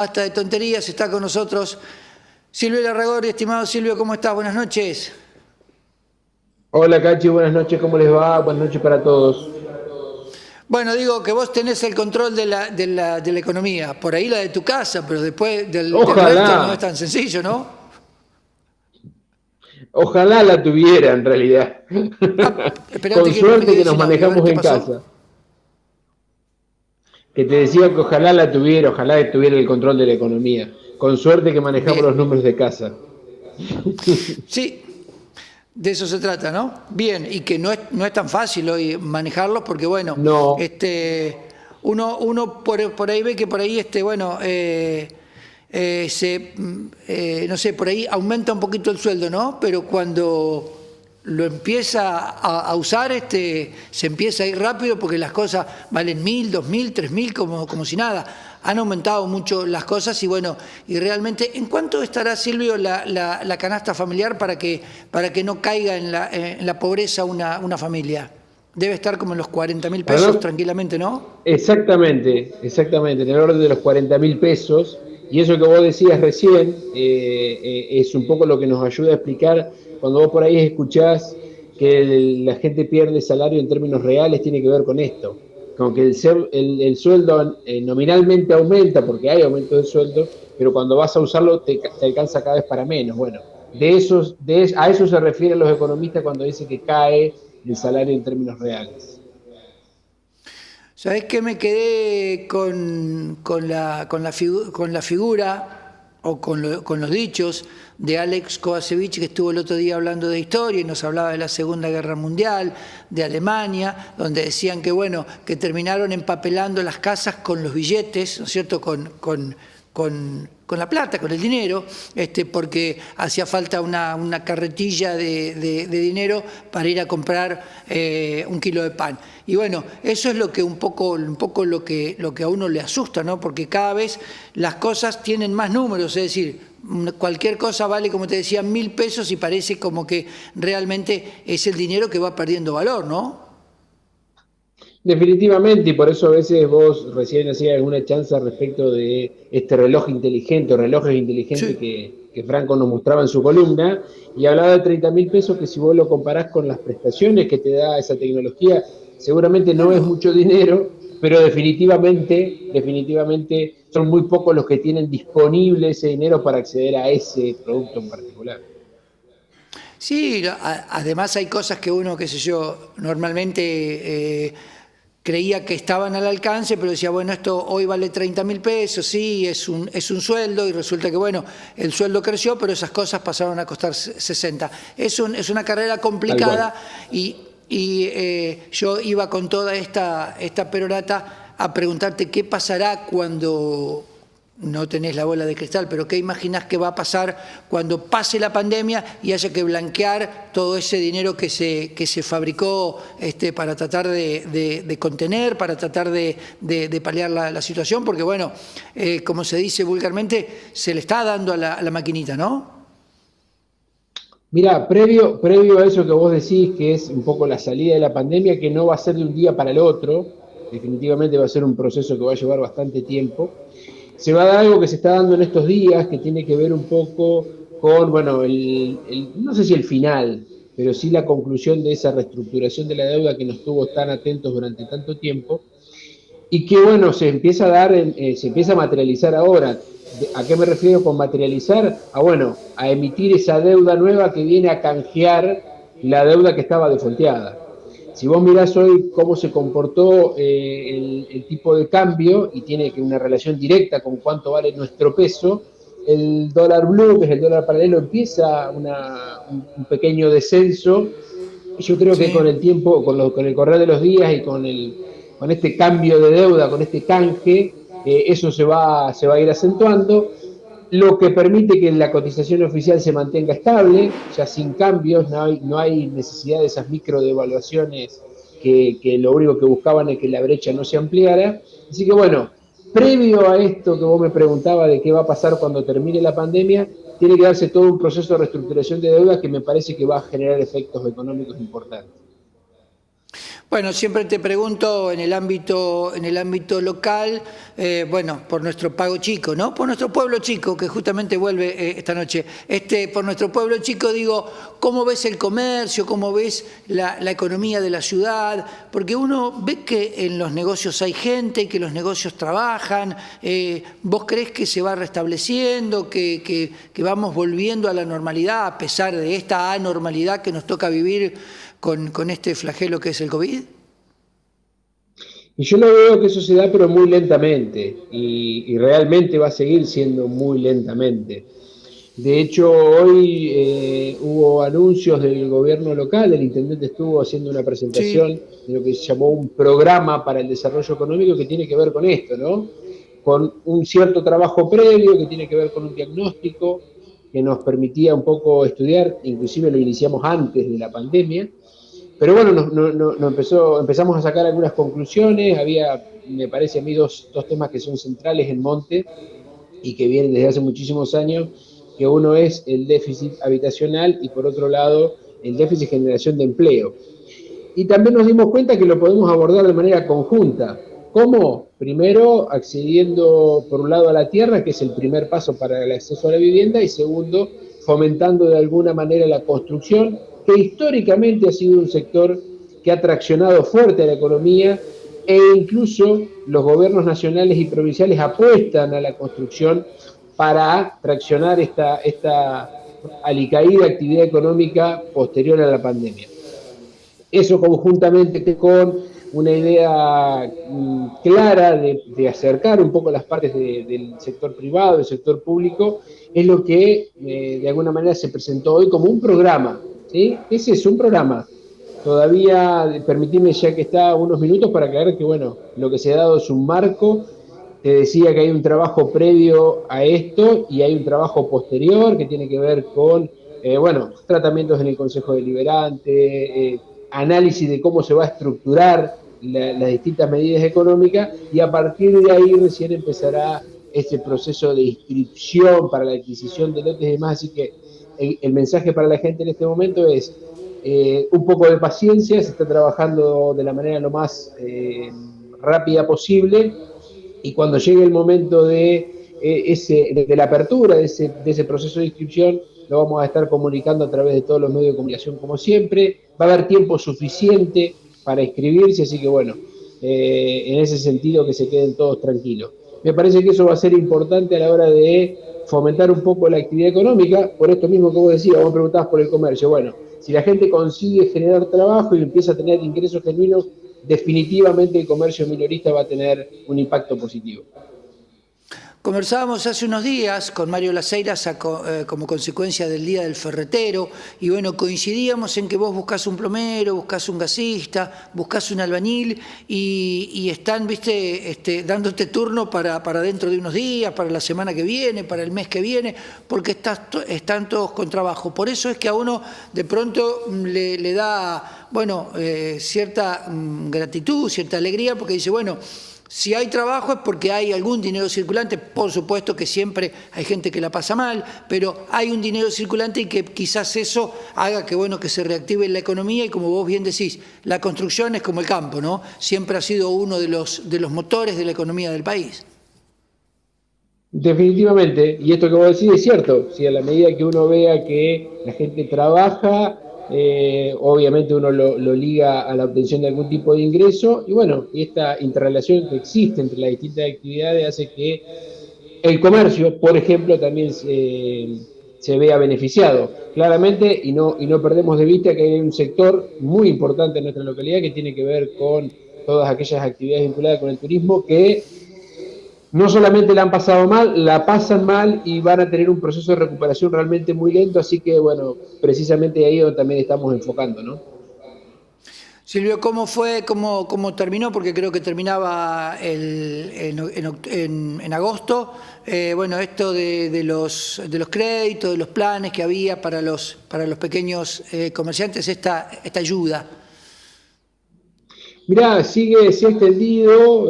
Basta de tonterías, está con nosotros Silvio Larragorri. Estimado Silvio, ¿cómo estás? Buenas noches. Hola Cachi, buenas noches, ¿cómo les va? Buenas noches para todos. Bueno, digo que vos tenés el control de la economía, por ahí la de tu casa, pero después del resto no es Ojalá, tan sencillo, ¿no? ojalá la tuviera en realidad. Ah, espérate Con que me suerte quedé que nos sin audio, a ver manejamos qué en pasó. casa. Que te decía que ojalá la tuviera, ojalá tuviera el control de la economía. Con suerte que manejamos Bien, los números de casa. sí, de eso se trata, ¿no? Bien, y que no es tan fácil hoy manejarlos porque, bueno, No, uno por ahí ve que por ahí, bueno, no sé, por ahí aumenta un poquito el sueldo, ¿no? Pero cuando lo empieza a usar, se empieza a ir rápido porque las cosas valen 1.000, 2.000, 3.000 como si nada. Han aumentado mucho las cosas y bueno, y realmente, ¿en cuánto estará, Silvio, la canasta familiar para que no caiga en la pobreza una familia? Debe estar como en los 40.000 para pesos no, tranquilamente, ¿no? exactamente, en el orden de los 40.000 pesos. Y eso que vos decías recién es un poco lo que nos ayuda a explicar cuando vos por ahí escuchás que la gente pierde salario en términos reales, tiene que ver con esto. Con que el sueldo nominalmente aumenta porque hay aumento del sueldo, pero cuando vas a usarlo te alcanza cada vez para menos. Bueno, a eso se refieren los economistas cuando dicen que cae el salario en términos reales. ¿Sabés qué? Me quedé con la figura o con los dichos de Alex Kovacevic, que estuvo el otro día hablando de historia y nos hablaba de la Segunda Guerra Mundial, de Alemania, donde decían que, bueno, que terminaron empapelando las casas con los billetes, ¿no es cierto?, con la plata, con el dinero, porque hacía falta una carretilla de dinero para ir a comprar 1 kilo de pan. Y bueno, eso es lo que un poco lo que a uno le asusta, ¿no? Porque cada vez las cosas tienen más números, es decir, cualquier cosa vale, como te decía, 1.000 pesos y parece como que realmente es el dinero que va perdiendo valor, ¿no? Definitivamente, y por eso a veces vos recién hacías alguna chanza respecto de este reloj inteligente o relojes inteligentes Sí. que Franco nos mostraba en su columna, y hablaba de 30.000 pesos que si vos lo comparás con las prestaciones que te da esa tecnología, seguramente no es Claro. mucho dinero, pero definitivamente son muy pocos los que tienen disponible ese dinero para acceder a ese producto en particular. Sí, además hay cosas que uno, qué sé yo, normalmente creía que estaban al alcance, pero decía, bueno, esto hoy vale 30.000 pesos, sí, es un sueldo, y resulta que, bueno, el sueldo creció, pero esas cosas pasaron a costar 60. Es una carrera Tal cual. complicada y yo iba con toda esta perorata a preguntarte qué pasará cuando no tenés la bola de cristal, pero ¿qué imaginás que va a pasar cuando pase la pandemia y haya que blanquear todo ese dinero que se fabricó para tratar de contener, para tratar de paliar la situación? Porque, bueno, como se dice vulgarmente, se le está dando a la maquinita, ¿no? Mira, previo a eso que vos decís, que es un poco la salida de la pandemia, que no va a ser de un día para el otro, definitivamente va a ser un proceso que va a llevar bastante tiempo, se va a dar algo que se está dando en estos días, que tiene que ver un poco con, bueno, no sé si el final, pero sí la conclusión de esa reestructuración de la deuda que nos tuvo tan atentos durante tanto tiempo, y que bueno, se empieza a dar, se empieza a materializar ahora. ¿A qué me refiero con materializar? Bueno, a emitir esa deuda nueva que viene a canjear la deuda que estaba defonteada. Si vos mirás hoy cómo se comportó el tipo de cambio, y tiene que una relación directa con cuánto vale nuestro peso, el dólar blue, que es el dólar paralelo, empieza un pequeño descenso, y yo creo que con Sí. el tiempo, con el correr de los días y con este cambio de deuda, con este canje, eso se va a ir acentuando, lo que permite que la cotización oficial se mantenga estable, ya sin cambios, no hay necesidad de esas micro devaluaciones que lo único que buscaban es que la brecha no se ampliara. Así que bueno, previo a esto que vos me preguntabas de qué va a pasar cuando termine la pandemia, tiene que darse todo un proceso de reestructuración de deuda que me parece que va a generar efectos económicos importantes. Bueno, siempre te pregunto en el ámbito local, bueno, por nuestro pago chico, ¿no? Por nuestro pueblo chico, que justamente vuelve esta noche. Por nuestro pueblo chico, digo, ¿cómo ves el comercio? ¿Cómo ves la economía de la ciudad? Porque uno ve que en los negocios hay gente, que los negocios trabajan. ¿Vos creés que se va restableciendo, que vamos volviendo a la normalidad a pesar de esta anormalidad que nos toca vivir con este flagelo que es el COVID? Y yo lo veo que eso se da, pero muy lentamente, y realmente va a seguir siendo muy lentamente. De hecho, hoy hubo anuncios del gobierno local, el intendente estuvo haciendo una presentación Sí. de lo que se llamó un programa para el desarrollo económico que tiene que ver con esto, ¿no? Con un cierto trabajo previo que tiene que ver con un diagnóstico que nos permitía un poco estudiar, inclusive lo iniciamos antes de la pandemia. Pero bueno, empezamos a sacar algunas conclusiones. Había, me parece a mí, dos temas que son centrales en Monte y que vienen desde hace muchísimos años, que uno es el déficit habitacional y por otro lado el déficit de generación de empleo. Y también nos dimos cuenta que lo podemos abordar de manera conjunta. ¿Cómo? Primero, accediendo por un lado a la tierra, que es el primer paso para el acceso a la vivienda, y segundo, fomentando de alguna manera la construcción, que históricamente ha sido un sector que ha traccionado fuerte a la economía, e incluso los gobiernos nacionales y provinciales apuestan a la construcción para traccionar esta alicaída actividad económica posterior a la pandemia. Eso conjuntamente con una idea clara de acercar un poco las partes del sector privado, del sector público, es lo que de alguna manera se presentó hoy como un programa, ¿sí? Ese es un programa. Todavía, permitime ya que está unos minutos para aclarar que, bueno, lo que se ha dado es un marco. Te decía que hay un trabajo previo a esto y hay un trabajo posterior que tiene que ver con, bueno, tratamientos en el Consejo Deliberante, análisis de cómo se va a estructurar las distintas medidas económicas, y a partir de ahí recién empezará este proceso de inscripción para la adquisición de lotes y demás. Así que el mensaje para la gente en este momento es un poco de paciencia, se está trabajando de la manera lo más rápida posible, y cuando llegue el momento de la apertura de ese proceso de inscripción, lo vamos a estar comunicando a través de todos los medios de comunicación como siempre. Va a haber tiempo suficiente para inscribirse, así que bueno, en ese sentido que se queden todos tranquilos. Me parece que eso va a ser importante a la hora de fomentar un poco la actividad económica, por esto mismo que vos decías, vos preguntabas por el comercio. Bueno, si la gente consigue generar trabajo y empieza a tener ingresos genuinos, definitivamente el comercio minorista va a tener un impacto positivo. Conversábamos hace unos días con Mario Las como consecuencia del Día del Ferretero, y bueno, coincidíamos en que vos buscás un plomero, buscás un gasista, buscás un albañil, y están, viste, dándote turno para dentro de unos días, para la semana que viene, para el mes que viene, porque están todos con trabajo. Por eso es que a uno de pronto le da, bueno, cierta gratitud, cierta alegría, porque dice, bueno, si hay trabajo es porque hay algún dinero circulante. Por supuesto que siempre hay gente que la pasa mal, pero hay un dinero circulante y que quizás eso haga que, bueno, que se reactive la economía. Y como vos bien decís, la construcción es como el campo, ¿no? Siempre ha sido uno de los motores de la economía del país. Definitivamente, y esto que vos decís es cierto. Si a la medida que uno vea que la gente trabaja, obviamente uno lo liga a la obtención de algún tipo de ingreso, y bueno, esta interrelación que existe entre las distintas actividades hace que el comercio, por ejemplo, también se vea beneficiado, claramente, y no perdemos de vista que hay un sector muy importante en nuestra localidad que tiene que ver con todas aquellas actividades vinculadas con el turismo, que no solamente la han pasado mal, la pasan mal y van a tener un proceso de recuperación realmente muy lento. Así que, bueno, precisamente ahí donde también estamos enfocando, ¿no? Silvio, ¿cómo fue, cómo terminó? Porque creo que terminaba en agosto. Bueno, esto de los créditos, de los planes que había para los pequeños comerciantes, esta ayuda. Mirá, se ha extendido,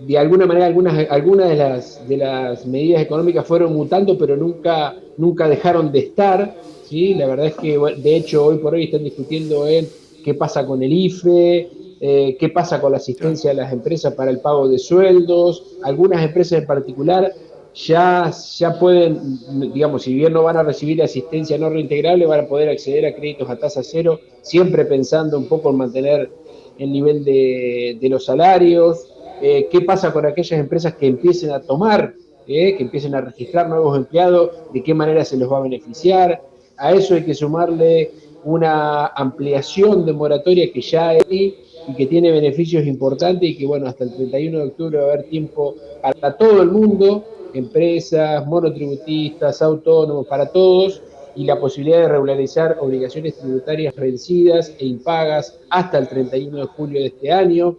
de alguna manera algunas de las medidas económicas fueron mutando, pero nunca dejaron de estar, ¿sí? La verdad es que, de hecho, hoy por hoy están discutiendo en qué pasa con el IFE, qué pasa con la asistencia a las empresas para el pago de sueldos. Algunas empresas en particular ya pueden, digamos, si bien no van a recibir asistencia no reintegrable, van a poder acceder a créditos a tasa cero, siempre pensando un poco en mantener el nivel de los salarios. ¿Qué pasa con aquellas empresas que empiecen a tomar, que empiecen a registrar nuevos empleados? ¿De qué manera se los va a beneficiar? A eso hay que sumarle una ampliación de moratoria que ya hay y que tiene beneficios importantes y que, bueno, hasta el 31 de octubre va a haber tiempo para todo el mundo, empresas, monotributistas, autónomos, para todos, y la posibilidad de regularizar obligaciones tributarias vencidas e impagas hasta el 31 de julio de este año.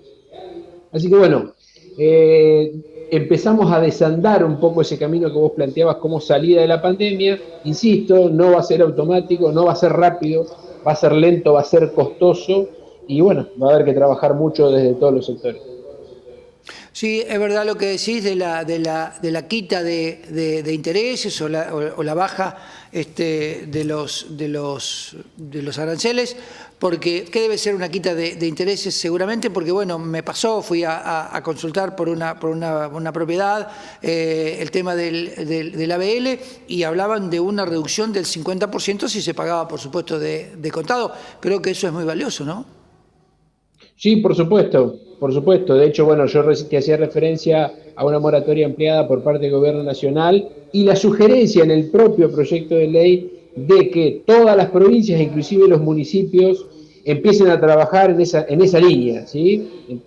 Así que bueno, empezamos a desandar un poco ese camino que vos planteabas como salida de la pandemia. Insisto, no va a ser automático, no va a ser rápido, va a ser lento, va a ser costoso y bueno, va a haber que trabajar mucho desde todos los sectores. Sí, es verdad lo que decís de la quita de intereses o la baja de los aranceles, porque ¿qué debe ser una quita de intereses? Seguramente porque, bueno, me pasó, fui a consultar por una propiedad, el tema del ABL, y hablaban de una reducción del 50% si se pagaba, por supuesto, de contado. Creo que eso es muy valioso, ¿no? Sí, por supuesto, por supuesto. De hecho, bueno, yo te hacía referencia a una moratoria empleada por parte del Gobierno Nacional y la sugerencia en el propio proyecto de ley de que todas las provincias, inclusive los municipios, empiecen a trabajar en esa línea, ¿sí?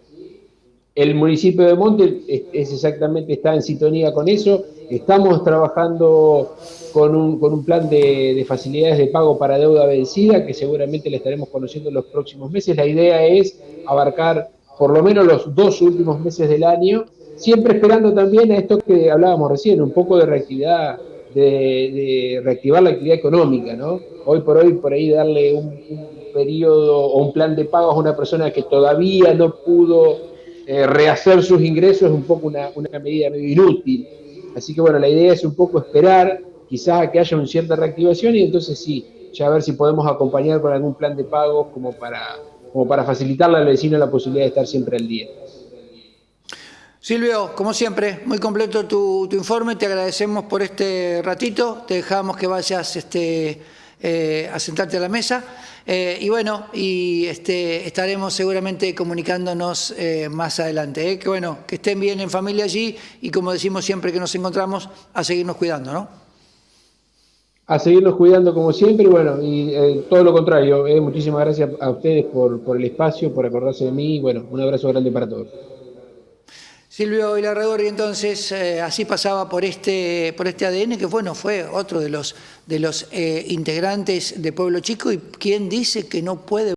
El municipio de Monte está en sintonía con eso. Estamos trabajando con un plan de facilidades de pago para deuda vencida, que seguramente le estaremos conociendo en los próximos meses. La idea es abarcar por lo menos los 2 últimos meses del año, siempre esperando también a esto que hablábamos recién, un poco de reactividad, de reactivar la actividad económica, ¿no? Hoy por ahí darle un periodo o un plan de pagos a una persona que todavía no pudo rehacer sus ingresos es un poco una medida medio inútil. Así que bueno, la idea es un poco esperar, quizás a que haya una cierta reactivación y entonces sí, ya a ver si podemos acompañar con algún plan de pagos como para facilitarle al vecino la posibilidad de estar siempre al día. Silvio, como siempre, muy completo tu informe, te agradecemos por este ratito, te dejamos que vayas a sentarte a la mesa y bueno, estaremos seguramente comunicándonos más adelante. Que bueno, que estén bien en familia allí y como decimos siempre que nos encontramos, a seguirnos cuidando, ¿no? A seguirnos cuidando como siempre y bueno, y todo lo contrario, muchísimas gracias a ustedes por el espacio, por acordarse de mí y bueno, un abrazo grande para todos. Silvio Ilarragorri, entonces, así pasaba por este ADN, que bueno, fue otro de los integrantes de Pueblo Chico, y quien dice que no puede